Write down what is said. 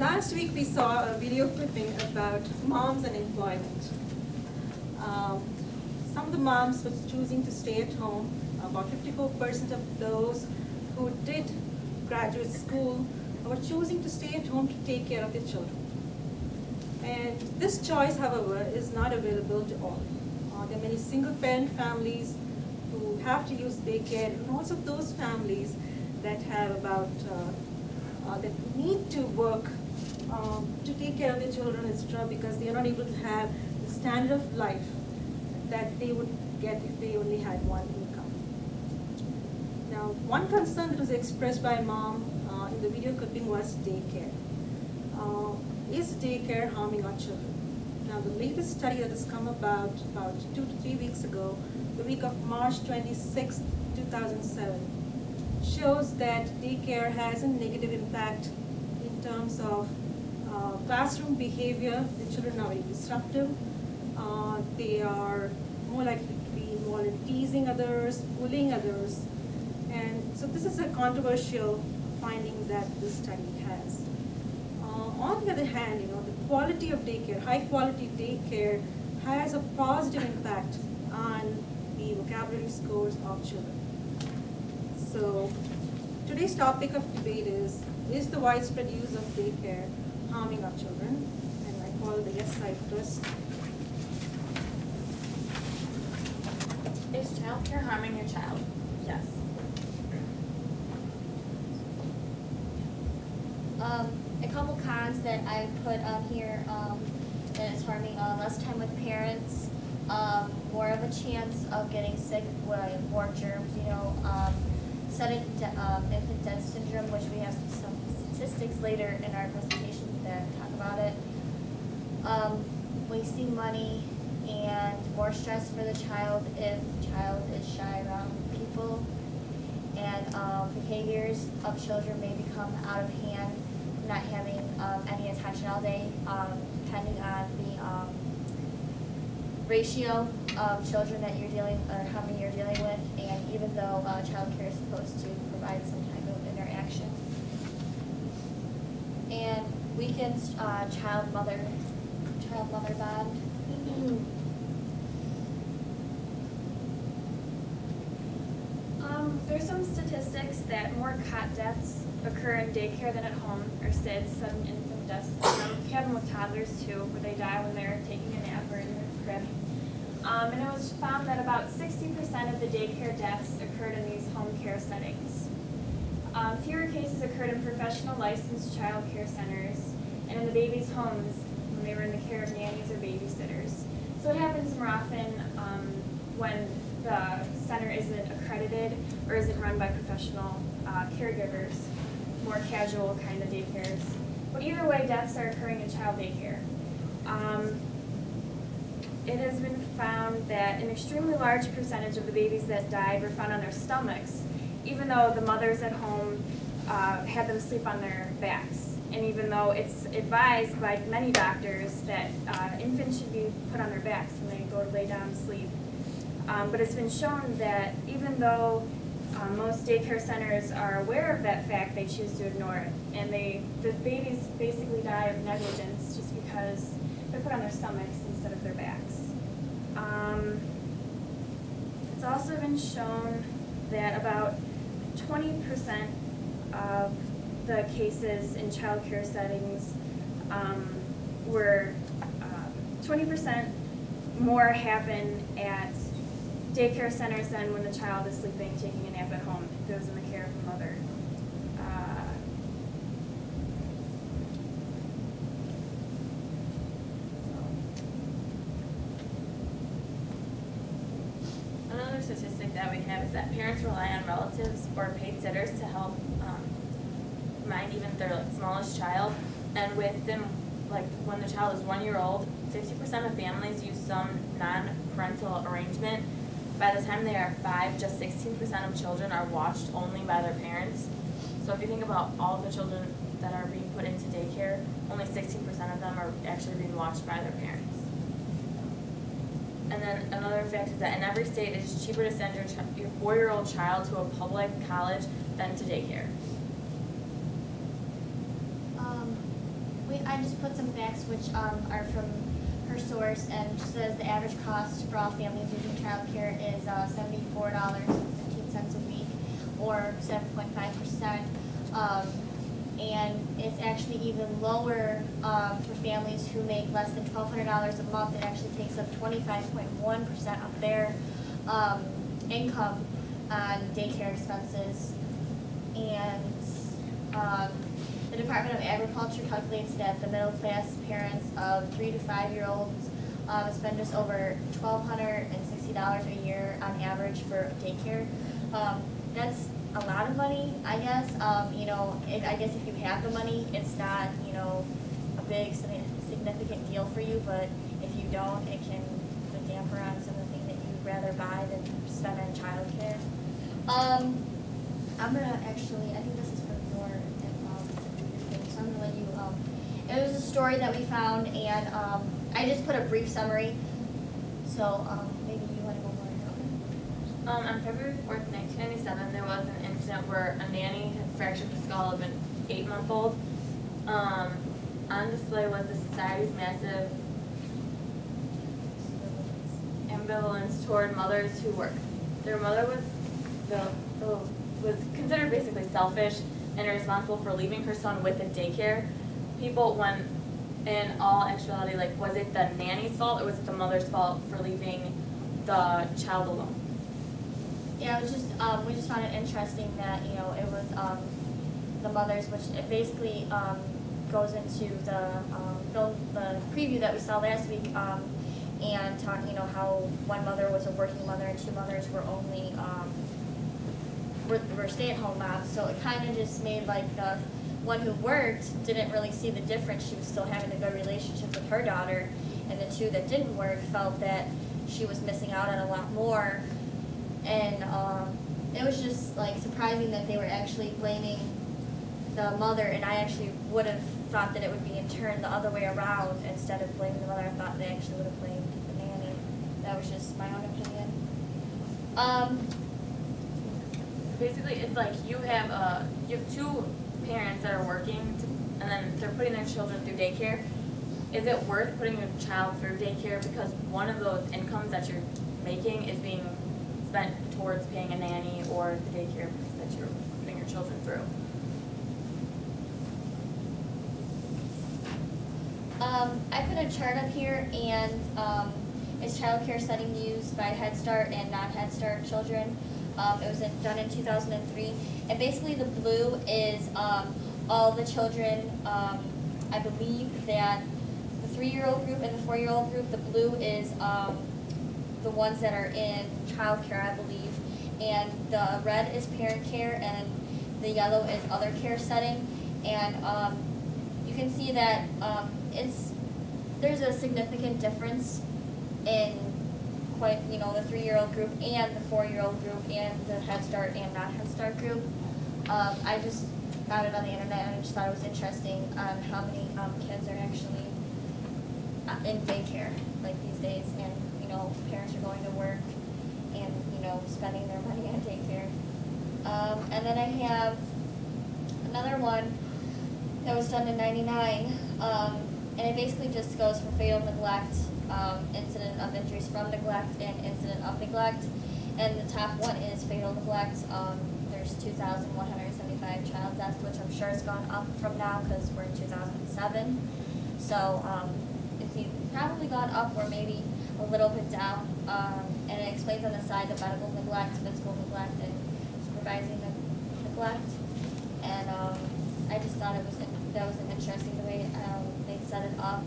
Last week we saw a video clipping about moms and employment. Some of the moms were choosing to stay at home. About 54% of those who did graduate school were choosing to stay at home to take care of their children. And this choice, however, is not available to all. There are many single-parent families who have to use daycare, and also those families that have that need to work to take care of their children, etc., because they are not able to have the standard of life that they would get if they only had one income. Now, one concern that was expressed by mom in the video clipping was daycare. Is daycare harming our children? Now, the latest study that has come about 2 to 3 weeks ago, the week of March 26, 2007, shows that daycare has a negative impact in terms of classroom behavior. The children are very disruptive. They are more likely to be involved in teasing others, bullying others. And so this is a controversial finding that this study has. On the other hand, the quality of daycare, high quality daycare, has a positive impact on the vocabulary scores of children. So today's topic of debate is the widespread use of daycare harming our children? And I call the yes side first. Is childcare harming your child? Yes. A couple cons that I put on here that it's harming less time with parents, more of a chance of getting sick with more germs, sudden infant death syndrome, which we have some statistics later in our presentation that talk about it, wasting money, and more stress for the child if the child is shy around people, and behaviors of children may become out of hand, not having any attention all day, depending on the ratio of children that you're dealing, or how many you're dealing with, and even though child care is supposed to provide some type of interaction. And weakened child-mother bond. There's some statistics that more cot deaths occur in daycare than at home, or SIDS, sudden infant death syndrome. We have them with toddlers too, where they die when they're taking a nap or in their crib. And it was found that about 60% of the daycare deaths occurred in these home care settings. Fewer cases occurred in professional licensed child care centers and in the babies' homes when they were in the care of nannies or babysitters. So it happens more often when the center isn't accredited or isn't run by professional caregivers, more casual kind of daycares. But either way, deaths are occurring in child daycare. It has been found that an extremely large percentage of the babies that died were found on their stomachs, even though the mothers at home had them sleep on their backs. And even though it's advised by many doctors that infants should be put on their backs when they go to lay down and sleep. But it's been shown that even though most daycare centers are aware of that fact, they choose to ignore it. And the babies basically die of negligence just because they're put on their stomachs instead of their backs. It's also been shown that about 20% of the cases in child care settings were 20% more happen at daycare centers than when the child is sleeping, taking a nap at home, if it was in the care of the mother. Another statistic that we have is that parents rely on relatives or paid sitters to help mind even their smallest child. And with them, when the child is 1 year old, 50% of families use some non-parental arrangement. By the time they are 5, just 16% of children are watched only by their parents. So if you think about all of the children that are being put into daycare, only 16% of them are actually being watched by their parents. And then another fact is that in every state, it is cheaper to send your 4-year-old child to a public college than to daycare. I just put some facts which are from her source, and she says the average cost for all families using childcare is $74.15 a week, or 7.5%. And it's actually even lower for families who make less than $1,200 a month. It actually takes up 25.1% of their income on daycare expenses. And the Department of Agriculture calculates that the middle class parents of 3 to 5 year olds spend just over $1,260 a year on average for daycare. That's a lot of money, I guess. You know, I guess if you have the money, it's not, you know, a big significant deal for you, but if you don't, it can put a damper on some of the things that you'd rather buy than spend on childcare. I'm gonna actually, I think this is for your thing, so I'm gonna let you, it was a story that we found, and I just put a brief summary, so maybe you wanna go more into it. On February 4th, 1997, there was an incident where a nanny had fractured the skull of an 8-month-old. On display was the society's massive ambivalence toward mothers who work. Their mother was considered basically selfish and irresponsible for leaving her son with a daycare. People, when in all actuality, like, was it the nanny's fault or was it the mother's fault for leaving the child alone? Yeah, it was just, we just found it interesting that, you know, it was the mothers, which it basically goes into the preview that we saw last week, and talk, you know, how one mother was a working mother and 2 mothers were only were stay-at-home moms. So it kind of just made, like, the one who worked didn't really see the difference. She was still having a good relationship with her daughter, and the 2 that didn't work felt that she was missing out on a lot more. And it was just, like, surprising that they were actually blaming the mother, and I actually would have thought that it would be in turn the other way around. Instead of blaming the mother, I thought they actually would have blamed the nanny. That was just my own opinion. Basically, it's like you have 2 parents that are working, and then they're putting their children through daycare. Is it worth putting your child through daycare because one of those incomes that you're making is being spent towards paying a nanny or the daycare that you're putting your children through? I put a chart up here, and it's child care setting used by Head Start and non-Head Start children. It was done in 2003, and basically the blue is all the children. I believe that the 3-year-old group and the 4-year-old group, the blue is the ones that are in child care, I believe, and the red is parent care, and the yellow is other care setting. And you can see that there's a significant difference in quite, you know, the 3-year-old group and the 4-year-old group and the Head Start and non-Head Start group. I just found it on the internet, and I just thought it was interesting on how many kids are actually in daycare, like, these days, and, you know, parents are going to work and, you know, spending their money on daycare. And then I have another one that was done in '99, and it basically just goes for fatal neglect, incident of injuries from neglect, and incident of neglect. And the top one is fatal neglect. There's 2,175 child deaths, which I'm sure has gone up from now because we're in 2007. So it's probably gone up or maybe a little bit down. And it explains on the side the medical neglect, physical neglect, and supervising neglect. And I just thought that was an interesting the way they set it up.